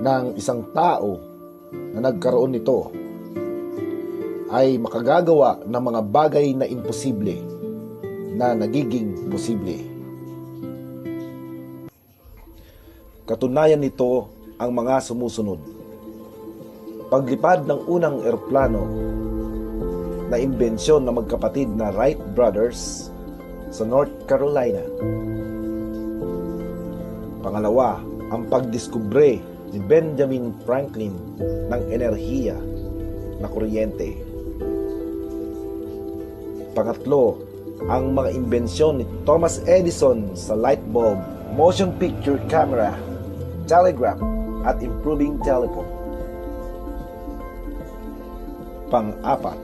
ng isang tao na nagkaroon nito ay makagagawa ng mga bagay na imposible na nagiging posible. Katunayan nito ang mga sumusunod. Paglipad ng unang eroplano na imbensyon ng magkapatid na Wright Brothers sa North Carolina. Pangalawa, ang pagdiskubre ni Benjamin Franklin ng enerhiya na kuryente. Pangatlo, ang mga imbensyon ni Thomas Edison sa light bulb, motion picture camera, telegraph, at improving telephone. Pang-apat,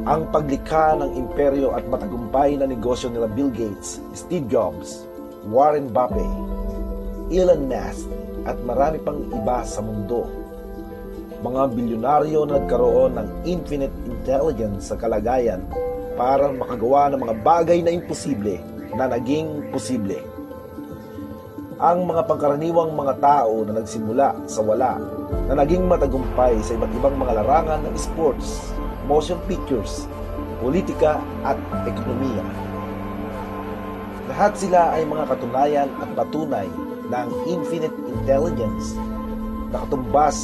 ang paglikha ng imperyo at matagumpay na negosyo nila Bill Gates, Steve Jobs, Warren Buffett, Elon Musk, at marami pang iba sa mundo. Mga bilyonaryo na nagkaroon ng infinite intelligence sa kalagayan para makagawa ng mga bagay na imposible na naging posible. Ang mga pangkaraniwang mga tao na nagsimula sa wala na naging matagumpay sa iba't ibang mga larangan ng sports, motion pictures, politika at ekonomiya. Lahat sila ay mga katunayan at patunay ng infinite intelligence na katumbas